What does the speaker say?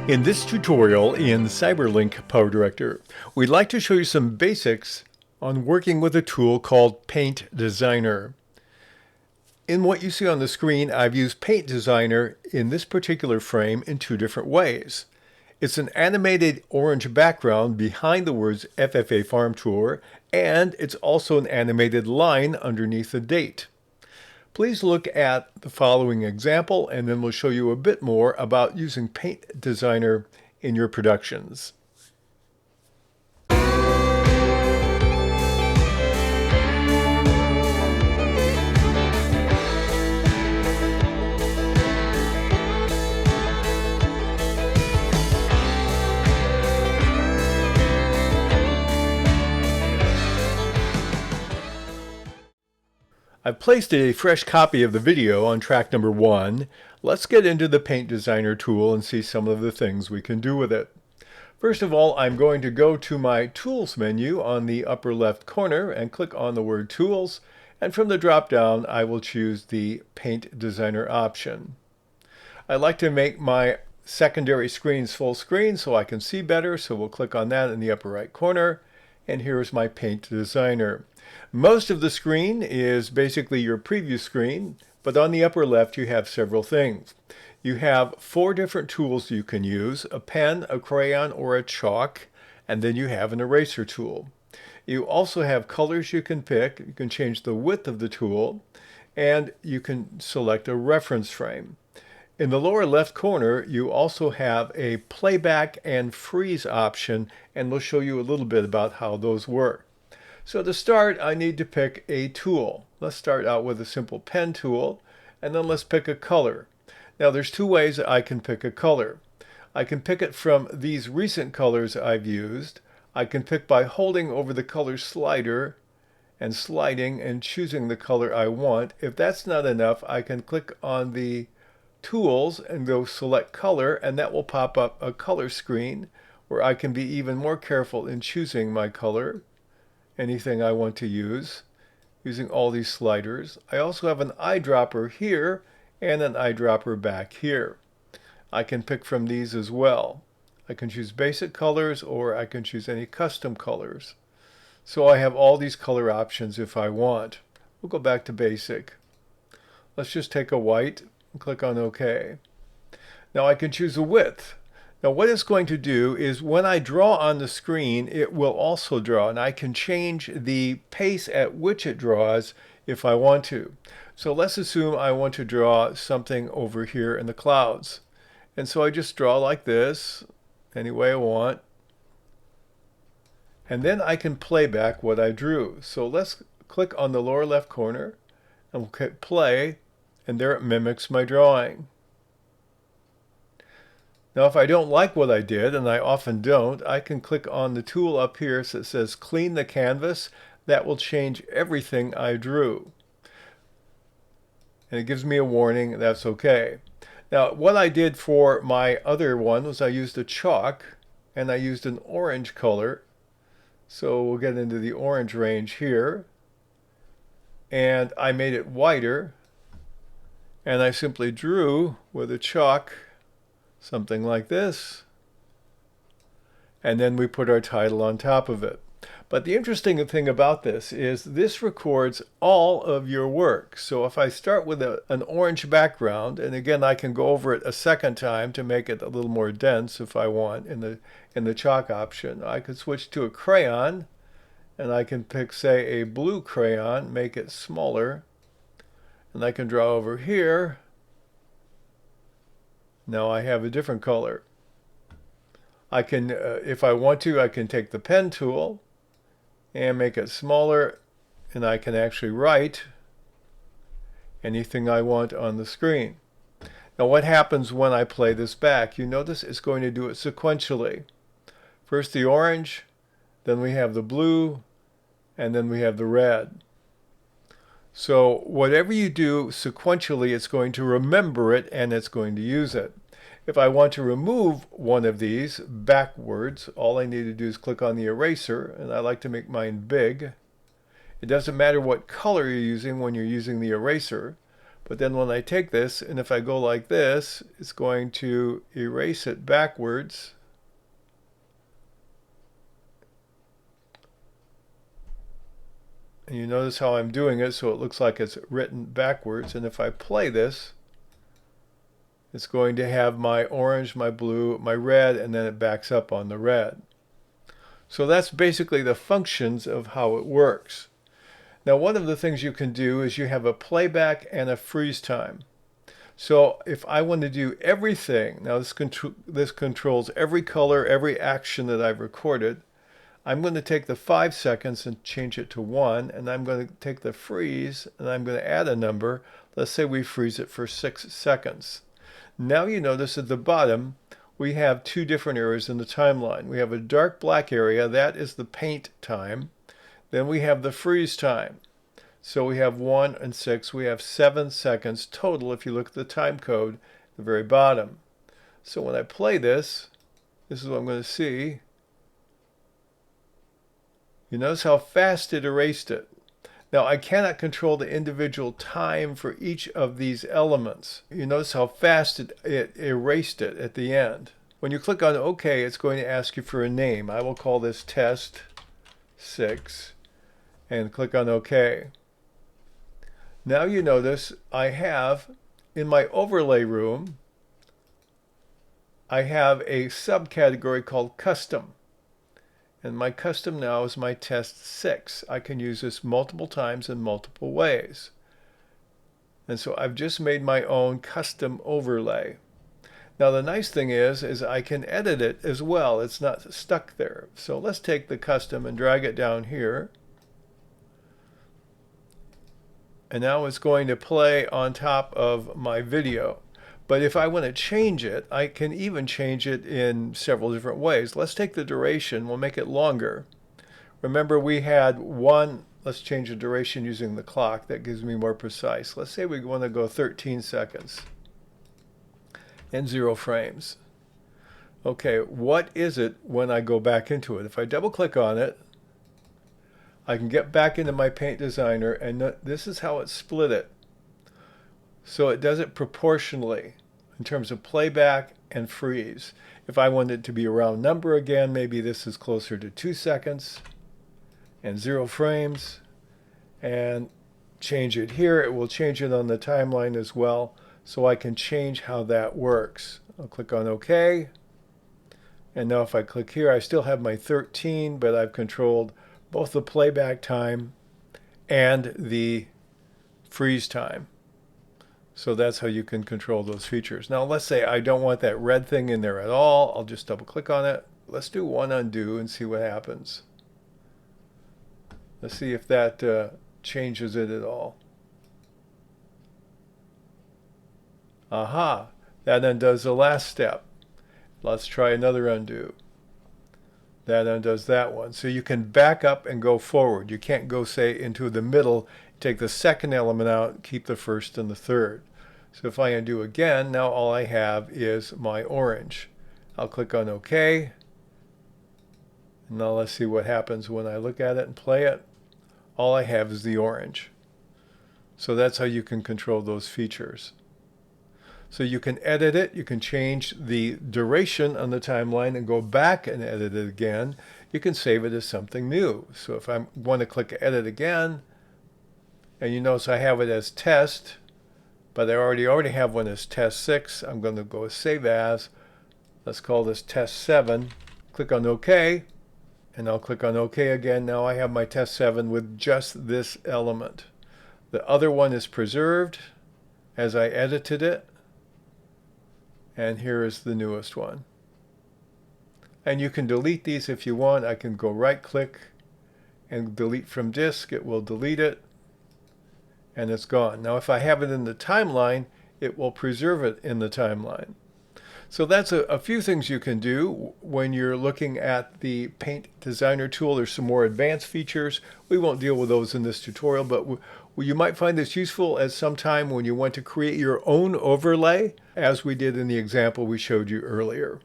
In this tutorial in Cyberlink PowerDirector, we'd like to show you some basics on working with a tool called Paint Designer. In what you see on the screen, I've used Paint Designer in this particular frame in two different ways. It's an animated orange background behind the words FFA Farm Tour, and it's also an animated line underneath the date. Please look at the following example, and then we'll show you a bit more about using Paint Designer in your productions. I've placed a fresh copy of the video on track number 1. Let's get into the Paint Designer tool and see some of the things we can do with it. First of all, I'm going to go to my Tools menu on the upper left corner and click on the word Tools, and from the drop-down I will choose the Paint Designer option. I like to make my secondary screens full screen so I can see better, so we'll click on that in the upper right corner, and here's my Paint Designer. Most of the screen is basically your preview screen, but on the upper left you have several things. You have 4 different tools you can use: a pen, a crayon, or a chalk, and then you have an eraser tool. You also have colors you can pick. You can change the width of the tool, and you can select a reference frame. In the lower left corner, you also have a playback and freeze option, and we'll show you a little bit about how those work. So to start, I need to pick a tool. Let's start out with a simple pen tool, and then let's pick a color. Now there's 2 ways that I can pick a color. I can pick it from these recent colors I've used. I can pick by holding over the color slider and sliding and choosing the color I want. If that's not enough, I can click on the tools and go select color, and that will pop up a color screen where I can be even more careful in choosing my color, anything I want to use, using all these sliders. I also have an eyedropper here and an eyedropper back here. I can pick from these as well. I can choose basic colors, or I can choose any custom colors. So I have all these color options if I want. We'll go back to basic. Let's just take a white and click on OK. Now I can choose a width. Now what it's going to do is when I draw on the screen, it will also draw, and I can change the pace at which it draws if I want to. So let's assume I want to draw something over here in the clouds. And so I just draw like this, any way I want. And then I can play back what I drew. So let's click on the lower left corner and we'll hit play, and there it mimics my drawing. Now if I don't like what I did, and I often don't, I can click on the tool up here that says clean the canvas. That will change everything I drew. And it gives me a warning. That's okay. Now what I did for my other one was I used a chalk, and I used an orange color. So we'll get into the orange range here. And I made it whiter, and I simply drew with a chalk something like this, and then we put our title on top of it. But the interesting thing about this is this records all of your work. So if I start with an orange background, and again I can go over it a second time to make it a little more dense if I want in the chalk option. I could switch to a crayon, and I can pick, say, a blue crayon, make it smaller, and I can draw over here. Now I have a different color. I can, if I want to, I can take the pen tool and make it smaller, and I can actually write anything I want on the screen. Now what happens when I play this back? You notice it's going to do it sequentially. First the orange, then we have the blue, and then we have the red. So whatever you do sequentially, it's going to remember it and it's going to use it. If I want to remove one of these backwards, all I need to do is click on the eraser, and I like to make mine big. It doesn't matter what color you're using when you're using the eraser, But then when I take this, and if I go like this, it's going to erase it backwards. And you notice how I'm doing it, so it looks like it's written backwards. And if I play this, it's going to have my orange, my blue, my red, and then it backs up on the red. So that's basically the functions of how it works. Now, one of the things you can do is you have a playback and a freeze time. So if I want to do everything, now this controls every color, every action that I've recorded. I'm going to take the 5 seconds and change it to 1, and I'm going to take the freeze and I'm going to add a number. Let's say we freeze it for 6 seconds. Now you notice at the bottom we have two different areas in the timeline. We have a dark black area, that is the paint time. Then we have the freeze time. So we have 1 and 6, we have 7 seconds total if you look at the time code at the very bottom. So when I play this, this is what I'm going to see. You notice how fast it erased it. Now I cannot control the individual time for each of these elements. You notice how fast it erased it at the end. When you click on OK, it's going to ask you for a name. I will call this Test 6 and click on OK. Now you notice I have, in my overlay room, I have a subcategory called Custom. And my custom now is my Test 6. I can use this multiple times in multiple ways. And so I've just made my own custom overlay. Now the nice thing is I can edit it as well. It's not stuck there. So let's take the custom and drag it down here. And now it's going to play on top of my video. But if I want to change it, I can even change it in several different ways. Let's take the duration. We'll make it longer. Remember we had one. Let's change the duration using the clock. That gives me more precise. Let's say we want to go 13 seconds and 0 frames. Okay, what is it when I go back into it? If I double click on it, I can get back into my Paint Designer, and this is how it split it. So it does it proportionally in terms of playback and freeze. If I want it to be a round number again, maybe this is closer to 2 seconds and 0 frames, and change it here. It will change it on the timeline as well, so I can change how that works. I'll click on OK. And now if I click here, I still have my 13, but I've controlled both the playback time and the freeze time. So that's how you can control those features. Now let's say I don't want that red thing in there at all. I'll just double click on it. Let's do one undo and see what happens. Let's see if that changes it at all. Aha, that undoes the last step. Let's try another undo. That undoes that one. So you can back up and go forward. You can't go, say, into the middle, take the second element out, keep the first and the third. So if I undo again, now all I have is my orange. I'll click on OK. Now let's see what happens when I look at it and play it. All I have is the orange. So that's how you can control those features. So you can edit it, you can change the duration on the timeline and go back and edit it again. You can save it as something new. So if I want to click edit again, and you notice I have it as test, but I already have one as test 6. I'm going to go save as. Let's call this test 7. Click on OK, and I'll click on OK again. Now I have my test 7 with just this element. The other one is preserved as I edited it. And here is the newest one. And you can delete these if you want. I can go right click and delete from disk. It will delete it. And it's gone. Now if I have it in the timeline, it will preserve it in the timeline. So that's a few things you can do when you're looking at the Paint Designer tool. There's some more advanced features. We won't deal with those in this tutorial, but you might find this useful at some time when you want to create your own overlay, as we did in the example we showed you earlier.